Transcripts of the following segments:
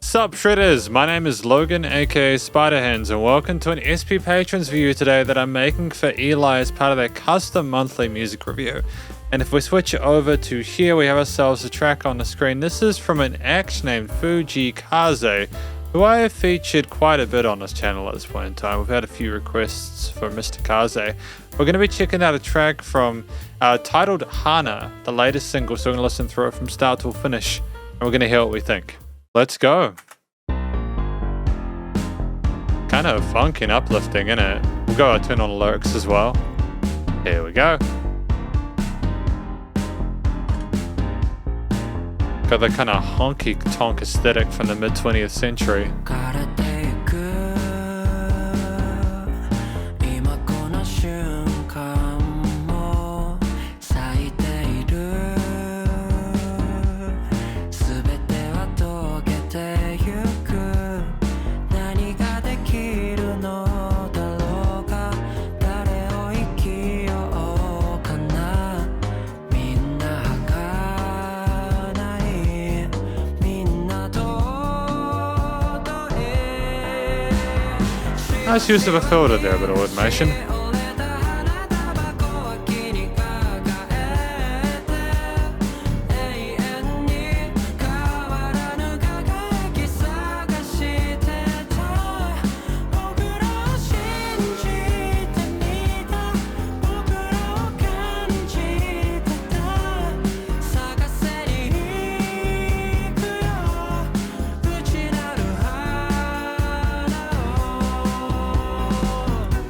Sup Shredders, my name is Logan aka Spiderhands and welcome to an SP Patrons review today that I'm making for Eli as part of their custom monthly music review. And if we switch over to here, we have ourselves a track on the screen. This is from an act named Fujii Kaze, who I have featured quite a bit on this channel at this point in time. We've had a few requests for Mr. Kaze. We're going to be checking out a track from titled Hana, the latest single, so we're going to listen through it from start to finish, and we're going to hear what we think. Let's go. Kind of funky and uplifting, isn't it? We'll go turn on the lyrics as well. Here we go. Got the kind of honky-tonk aesthetic from the mid-20th century. Nice use of a filter there, a bit of automation.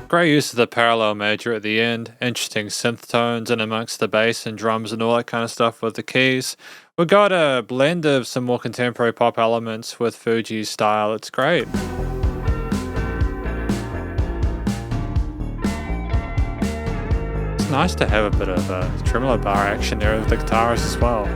Great use of the parallel major at the end, interesting synth tones in amongst the bass and drums and all that kind of stuff with the keys. We've got a blend of some more contemporary pop elements with Fujii's style. It's great. It's nice to have a bit of a tremolo bar action there with the guitars as well.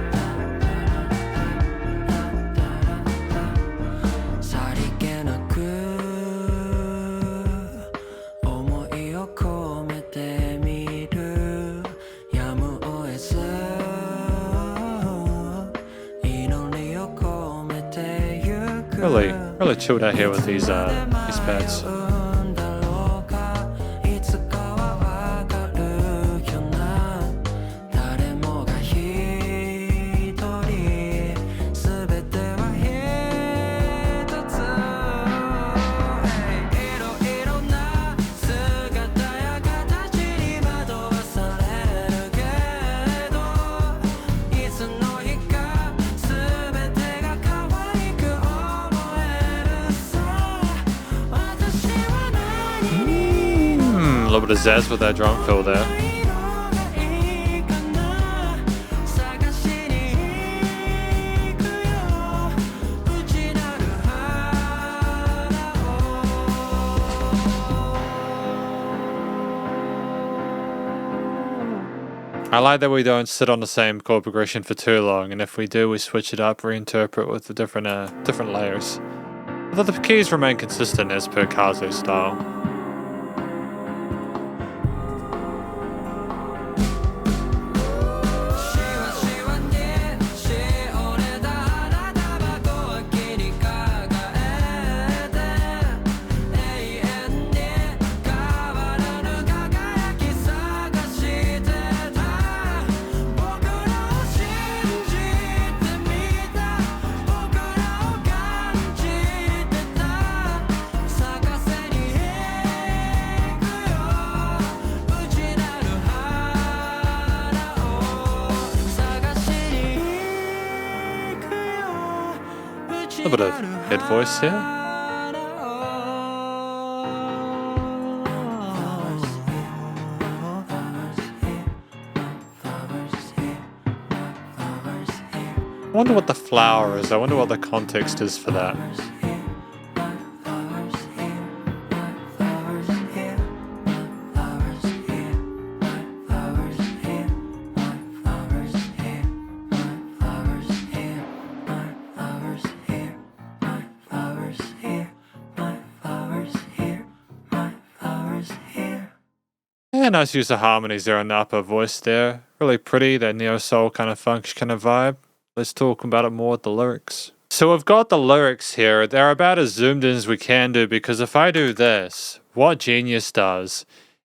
Really chilled out here with these pads. A little bit of zazz with that drum fill there. I like that we don't sit on the same chord progression for too long, and if we do, we switch it up, reinterpret with the different layers. Although the keys remain consistent as per Kaze's style. A bit of head voice here. I wonder what the flower is. I wonder what the context is for that. Yeah, nice use of harmonies there on the upper voice there. Really pretty, that neo-soul kind of funk kind of vibe. Let's talk about it more with the lyrics. So we've got the lyrics here. They're about as zoomed in as we can do, because if I do this, what Genius does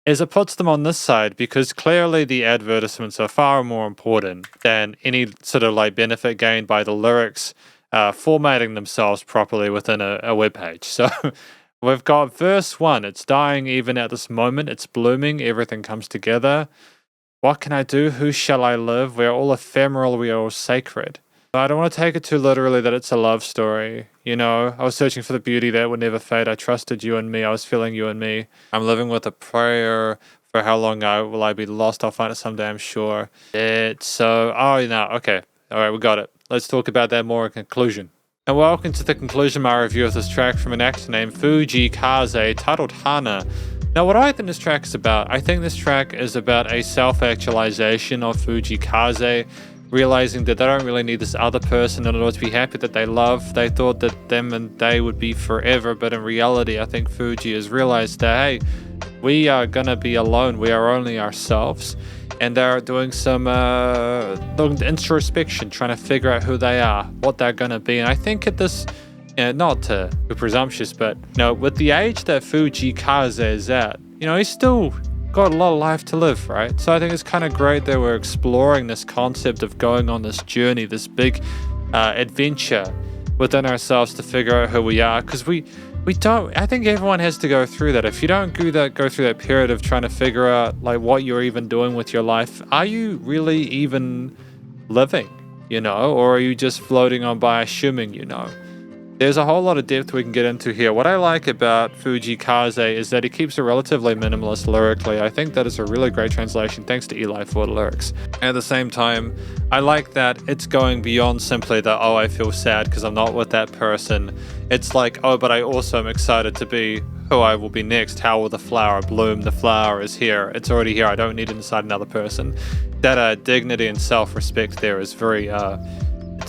is it puts them on this side, because clearly the advertisements are far more important than any sort of like benefit gained by the lyrics formatting themselves properly within a web page. So we've got verse 1. It's dying even at this moment. It's blooming. Everything comes together. What can I do? Who shall I live? We are all ephemeral. We are all sacred. I don't want to take it too literally that it's a love story. You know, I was searching for the beauty that would never fade. I trusted you and me. I was feeling you and me. I'm living with a prayer for how long will I be lost. I'll find it someday, I'm sure. It's so... Oh, no. Okay. All right, we got it. Let's talk about that more in conclusion. And welcome to the conclusion of my review of this track from an actor named Fujii Kaze, titled Hana. Now, what I think this track is about, I think this track is about a self-actualization of Fujii Kaze, realizing that they don't really need this other person in order to be happy that they love. They thought that them and they would be forever, but in reality, I think Fujii has realized that, hey, we are gonna be alone. We are only ourselves. And they're doing some introspection, trying to figure out who they are, what they're gonna be. And I think at this, not to be presumptuous, but with the age that Fujii Kaze is at, he's still got a lot of life to live, right? So I think it's kind of great that we're exploring this concept of going on this journey, this big adventure within ourselves to figure out who we are, because we don't. I think everyone has to go through that. If you don't go through that period of trying to figure out like what you're even doing with your life, are you really even living, or are you just floating on by assuming There's a whole lot of depth we can get into here. What I like about Fujii Kaze is that he keeps it relatively minimalist lyrically. I think that is a really great translation, thanks to Eli for the lyrics. At the same time, I like that it's going beyond simply the, oh, I feel sad because I'm not with that person. It's like, oh, but I also am excited to be who I will be next. How will the flower bloom? The flower is here. It's already here. I don't need it inside another person. That dignity and self-respect there is very...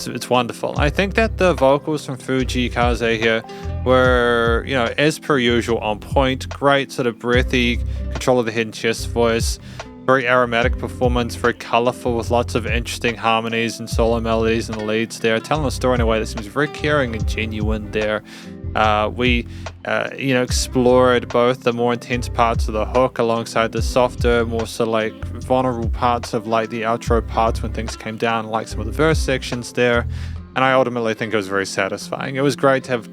It's wonderful. I think that the vocals from Fujii Kaze here were, as per usual, on point. Great sort of breathy control of the head and chest voice. Very aromatic performance, very colorful with lots of interesting harmonies and solo melodies and leads there. Telling the story in a way that seems very caring and genuine there. We explored both the more intense parts of the hook alongside the softer, more sort of like vulnerable parts of like the outro parts when things came down, like some of the verse sections there. And I ultimately think it was very satisfying. It was great to have,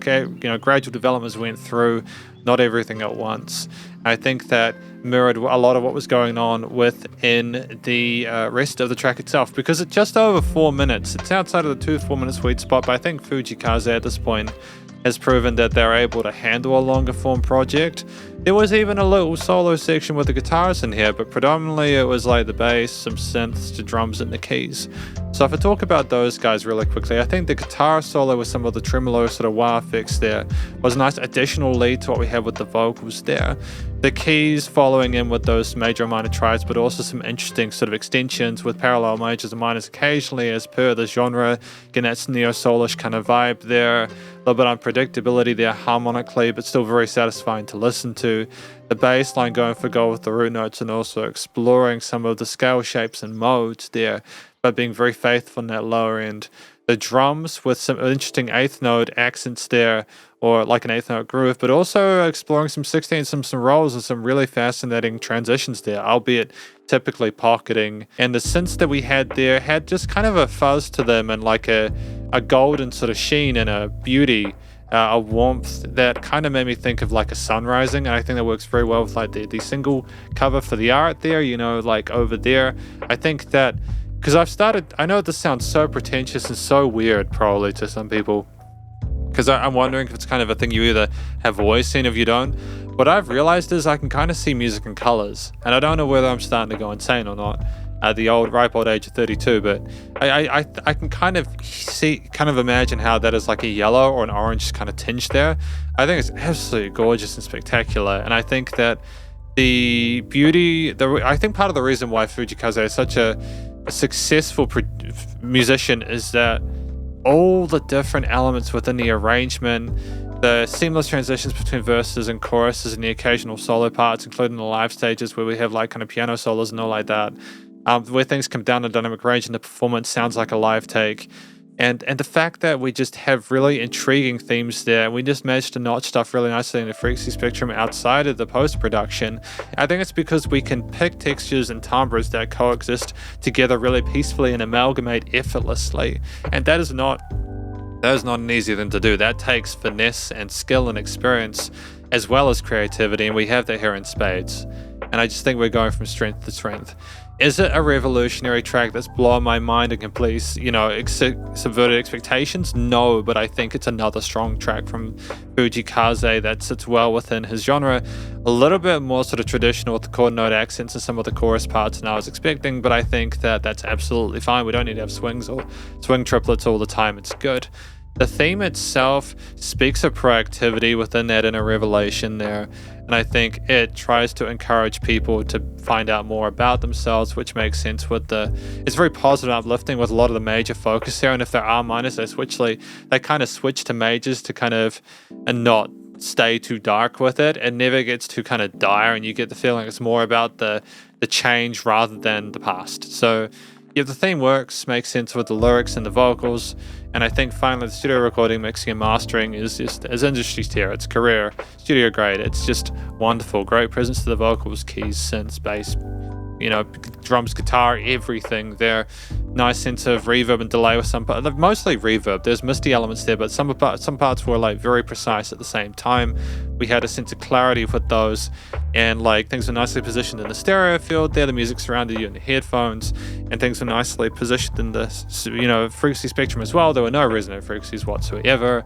gradual developments went through, not everything at once. I think that mirrored a lot of what was going on within the rest of the track itself, because it's just over 4 minutes. It's outside of the 2 4-minute sweet spot, but I think Fujii Kaze at this point has proven that they're able to handle a longer form project. There was even a little solo section with the guitars in here, but predominantly it was like the bass, some synths to drums and the keys. So if I talk about those guys really quickly, I think the guitar solo with some of the tremolo sort of wah effects there was a nice additional lead to what we had with the vocals there. The keys following in with those major and minor triads, but also some interesting sort of extensions with parallel majors and minors occasionally as per the genre. Again, that's neo-soulish kind of vibe there. A little bit of unpredictability there harmonically, but still very satisfying to listen to. The bass line going for gold with the root notes and also exploring some of the scale shapes and modes there, but being very faithful in that lower end. The drums with some interesting 8th note accents there, or like an 8th note groove, but also exploring some 16th, some rolls and some really fascinating transitions there, albeit typically pocketing. And the synths that we had there had just kind of a fuzz to them and like a golden sort of sheen and a beauty, a warmth that kind of made me think of like a sun rising. And I think that works very well with like the single cover for the art there, like over there. I think that because I know this sounds so pretentious and so weird probably to some people, because I'm wondering if it's kind of a thing you either have always seen or you don't. What I've realized is I can kind of see music in colors, and I don't know whether I'm starting to go insane or not at the ripe old age of 32, but I can kind of imagine how that is like a yellow or an orange kind of tinge there. I think it's absolutely gorgeous and spectacular, and I think that the beauty, I think part of the reason why Fujii Kaze is such a successful musician is that all the different elements within the arrangement, the seamless transitions between verses and choruses and the occasional solo parts, including the live stages where we have like kind of piano solos and all like that, where things come down to dynamic range and the performance sounds like a live take. And the fact that we just have really intriguing themes there, and we just managed to notch stuff really nicely in the frequency spectrum outside of the post-production. I think it's because we can pick textures and timbres that coexist together really peacefully and amalgamate effortlessly. And that is not an easy thing to do. That takes finesse and skill and experience as well as creativity, and we have that here in spades. And I just think we're going from strength to strength. Is it a revolutionary track that's blown my mind and completely, subverted expectations? No, but I think it's another strong track from Fujii Kaze that sits well within his genre. A little bit more sort of traditional with the chord note accents and some of the chorus parts than I was expecting, but I think that that's absolutely fine. We don't need to have swings or swing triplets all the time. It's good. The theme itself speaks of proactivity within that inner revelation there, and I think it tries to encourage people to find out more about themselves, which makes sense it's very positive and uplifting with a lot of the major focus here, and if there are minors, they kind of switch to majors to kind of, and not stay too dark with it. It never gets too kind of dire, and you get the feeling it's more about the change rather than the past. So yeah, the theme works, makes sense with the lyrics and the vocals, and I think finally the studio recording, mixing and mastering is just as industry tier. It's career, studio grade. It's just wonderful. Great presence to the vocals, keys, synths, bass, drums, guitar, everything there. Nice sense of reverb and delay with some parts, mostly reverb. There's misty elements there, but some parts were like very precise at the same time. We had a sense of clarity with those, and like things were nicely positioned in the stereo field there. The music surrounded you in the headphones, and things were nicely positioned in the frequency spectrum as well. There were no resonant frequencies whatsoever.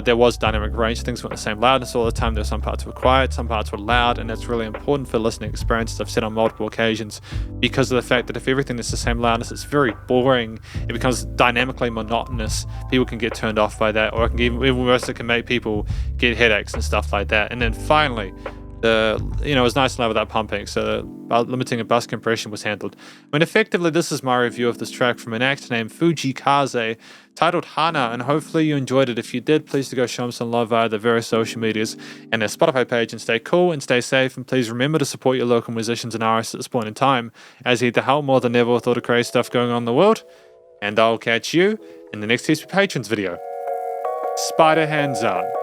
There was dynamic range. Things weren't the same loudness all the time. There were some parts were quiet, some parts were loud, and that's really important for listening experiences. I've said on multiple occasions, because of the fact that if everything is the same loudness, it's very boring. It becomes dynamically monotonous. People can get turned off by that, or it can even worse, it can make people get headaches and stuff like that. And then finally, it was nice and loud without pumping, so limiting of bus compression was handled. I mean, effectively, this is my review of this track from an actor named Fujii Kaze, titled Hana, and hopefully you enjoyed it. If you did, please do go show him some love via the various social medias and their Spotify page, and stay cool and stay safe, and please remember to support your local musicians and artists at this point in time, as he need the help more than ever with all the crazy stuff going on in the world. And I'll catch you in the next SP Patrons video. Spiderhands out.